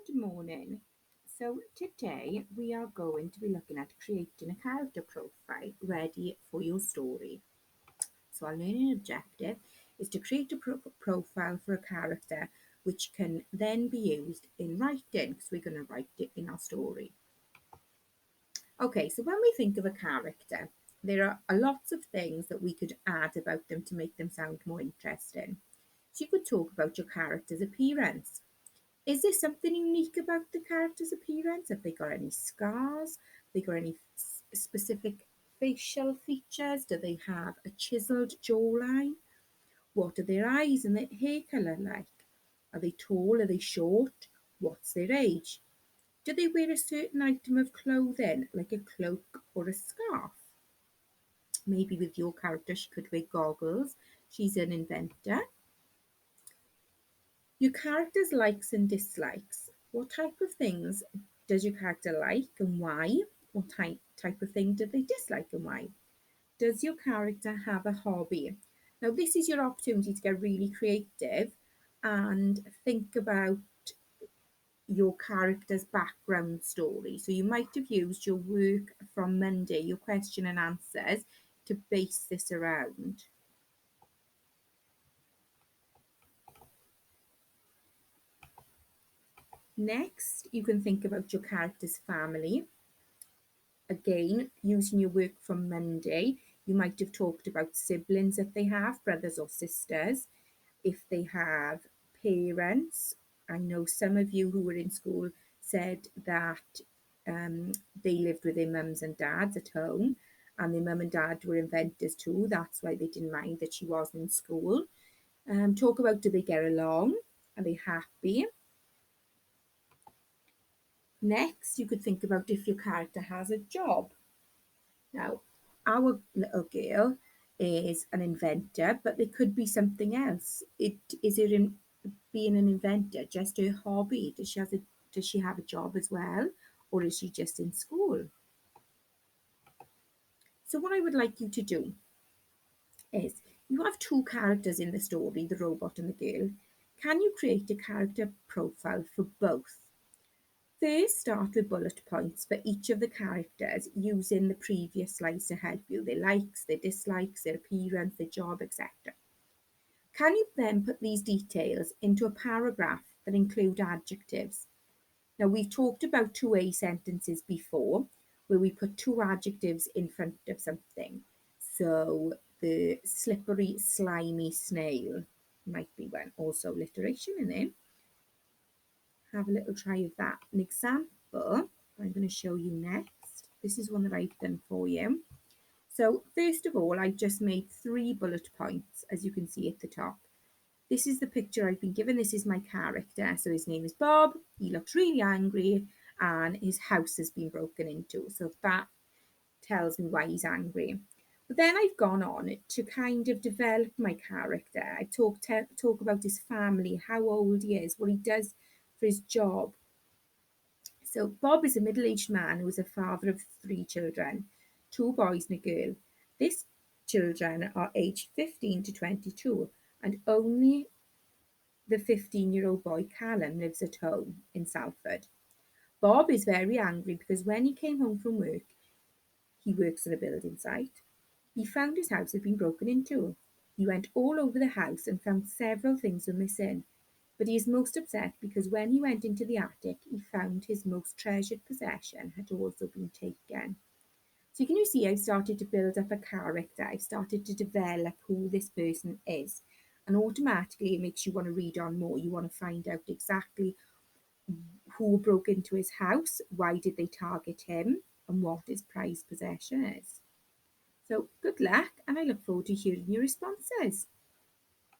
Good morning. So today we are going to be looking at creating a character profile ready for your story. So our learning objective is to create a profile for a character which can then be used in writing because we're going to write it in our story. Okay, so when we think of a character, there are lots of things that we could add about them to make them sound more interesting. So you could talk about your character's appearance. Is there something unique about the character's appearance? Have they got any scars? Have they got any specific facial features? Do they have a chiseled jawline? What are their eyes and their hair colour like? Are they tall? Are they short? What's their age? Do they wear a certain item of clothing, like a cloak or a scarf? Maybe with your character, she could wear goggles. She's an inventor. Your character's likes and dislikes. What type of things does your character like and why? What type of thing do they dislike and why? Does your character have a hobby? Now, this is your opportunity to get really creative and think about your character's background story. So, you might have used your work from Monday, your question and answers, to base this around. Next, you can think about your character's family. Again, using your work from Monday, you might have talked about siblings if they have, brothers or sisters, if they have parents. I know some of you who were in school said that they lived with their mums and dads at home, and their mum and dad were inventors too. That's why they didn't mind that she wasn't in school. Talk about, do they get along? Are they happy? Next, you could think about if your character has a job. Now, our little girl is an inventor, but it could be something else. Is it in being an inventor just her hobby? Does she have a job as well, or is she just in school? So what I would like you to do is you have two characters in the story, the robot and the girl. Can you create a character profile for both? First, start with bullet points for each of the characters using the previous slides to help you, their likes, their dislikes, their appearance, their job, etc. Can you then put these details into a paragraph that include adjectives? Now, we've talked about 2A sentences before, where we put two adjectives in front of something. So, the slippery, slimy snail might be one. Also, alliteration in there. Have a little try of that. An example I'm going to show you next. This is one that I've done for you. So first of all, I've just made 3 bullet points, as you can see at the top. This is the picture I've been given. This is my character. So his name is Bob. He looks really angry and his house has been broken into. So that tells me why he's angry. But then I've gone on to kind of develop my character. I talk about his family, how old he is, what he does for his job. So Bob is a middle-aged man who is a father of 3 children, 2 boys and a girl. These children are aged 15 to 22, and only the 15-year-old boy Callum lives at home in Salford. Bob is very angry because when he came home from work, he works on a building site, he found his house had been broken into. He went all over the house and found several things were missing. But he is most upset because when he went into the attic, he found his most treasured possession had also been taken. So can you see I've started to build up a character. I've started to develop who this person is. And automatically it makes you want to read on more. You want to find out exactly who broke into his house, why did they target him, and what his prized possession is. So good luck, and I look forward to hearing your responses.